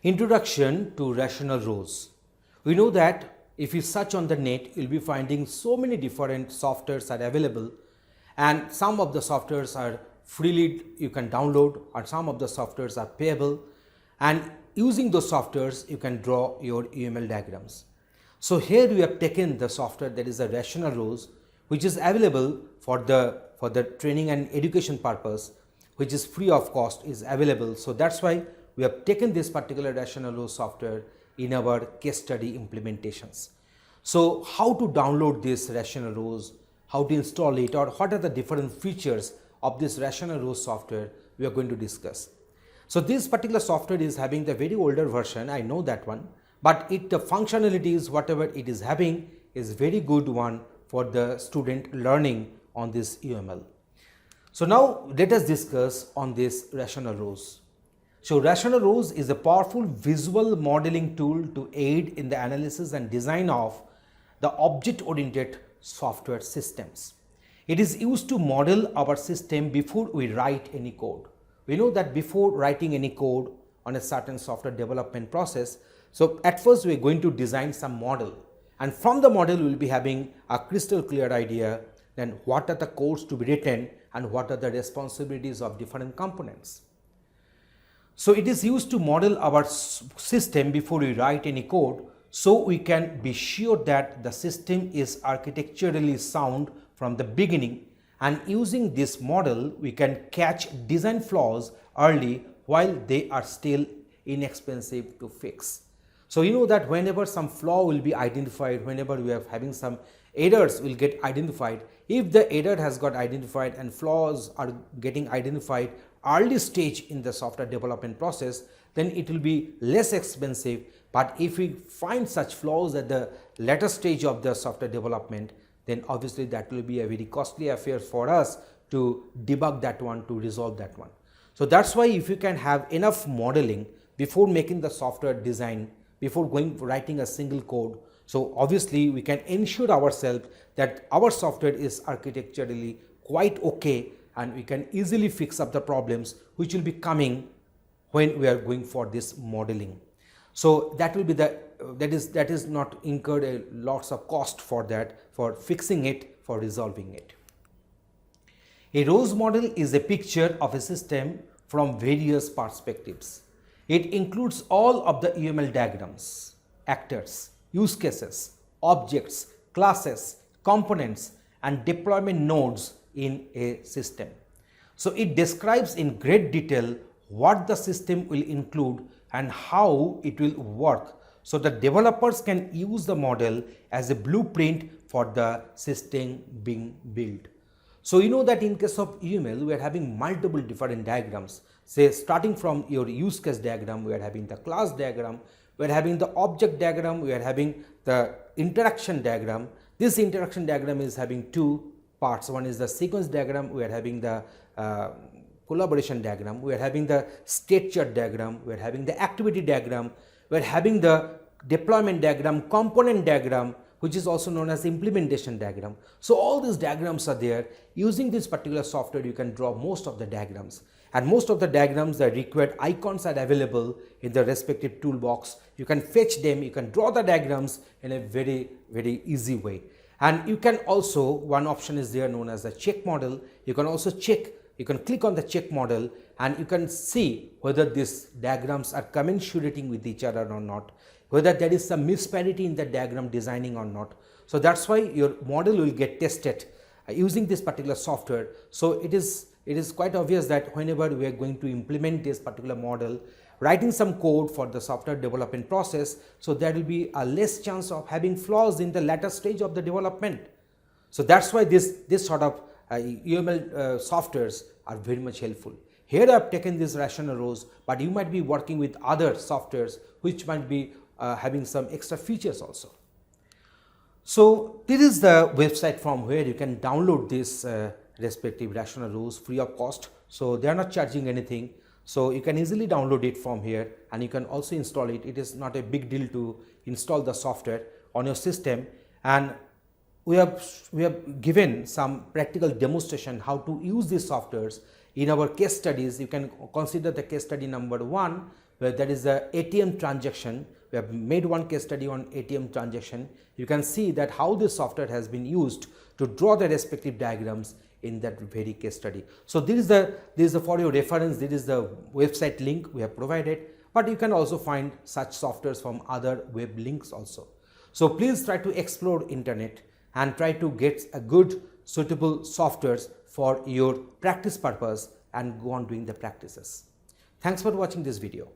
Introduction to rational rows. We know that if you search on the net, you will be finding so many different softwares are available, and some of the softwares are freely you can download, or some of the softwares are payable, and using those softwares you can draw your UML diagrams. So here we have taken the software that is a rational rows, which is available for the training and education purpose, which is free of cost, is available. So that's why we have taken this particular rational rows software in our case study implementations. So how to download this rational rows, how to install it, or what are the different features of this rational rows software we are going to discuss. So this particular software is having the very older version, I know that one, but the functionalities whatever it is having is very good one for the student learning on this UML. So now let us discuss on this rational rows. So rational rows is a powerful visual modeling tool to aid in the analysis and design of the object-oriented software systems. It is used to model our system before we write any code. We know that before writing any code on a certain software development process, so at first we are going to design some model, and from the model we will be having a crystal clear idea then what are the codes to be written and what are the responsibilities of different components. So it is used to model our system before we write any code, so we can be sure that the system is architecturally sound from the beginning, and using this model we can catch design flaws early while they are still inexpensive to fix. So you know that whenever some flaw will be identified, whenever we are having some errors will get identified, if the error has got identified and flaws are getting identified early stage in the software development process, then it will be less expensive. But if we find such flaws at the later stage of the software development, then obviously that will be a very costly affair for us to debug that one, to resolve that one. So that's why if you can have enough modeling before making the software design, before writing a single code, so obviously we can ensure ourselves that our software is architecturally quite okay, and we can easily fix up the problems which will be coming when we are going for this modeling. So that will be that is not incurred a lots of cost for that, for fixing it, for resolving it. A rows model is a picture of a system from various perspectives. It includes all of the UML diagrams, actors, use cases, objects, classes, components, and deployment nodes in a system. So it describes in great detail what the system will include and how it will work, so that developers can use the model as a blueprint for the system being built. So you know that in case of UML we are having multiple different diagrams. Say starting from your use case diagram, we are having the class diagram, we are having the object diagram, we are having the interaction diagram. This interaction diagram is having two parts. One is the sequence diagram, we are having the collaboration diagram, we are having the state chart diagram, we are having the activity diagram, we are having the deployment diagram, component diagram, which is also known as implementation diagram. So all these diagrams are there. Using this particular software you can draw most of the diagrams, and most of the diagrams, the required icons are available in the respective toolbox. You can fetch them, you can draw the diagrams in a very easy way. And you can also, one option is there known as the check model. You can also check, you can click on the check model and you can see whether these diagrams are commensurating with each other or not, whether there is some disparity in the diagram designing or not. So that's why your model will get tested using this particular software. So it is quite obvious that whenever we are going to implement this particular model, writing some code for the software development process, so there will be a less chance of having flaws in the later stage of the development. So that's why this sort of UML softwares are very much helpful. Here I have taken these rational rows, but you might be working with other softwares which might be having some extra features also. So this is the website from where you can download this respective rational rows free of cost. So they are not charging anything. So you can easily download it from here, and you can also install it. It is not a big deal to install the software on your system, and we have given some practical demonstration how to use these softwares in our case studies. You can consider the case study number 1, where that is the ATM transaction. We have made one case study on ATM transaction. You can see that how this software has been used to draw the respective diagrams in that very case study. So this is the for your reference, this is the website link we have provided, but you can also find such softwares from other web links also. So please try to explore internet and try to get a good suitable softwares for your practice purpose and go on doing the practices. Thanks for watching this video.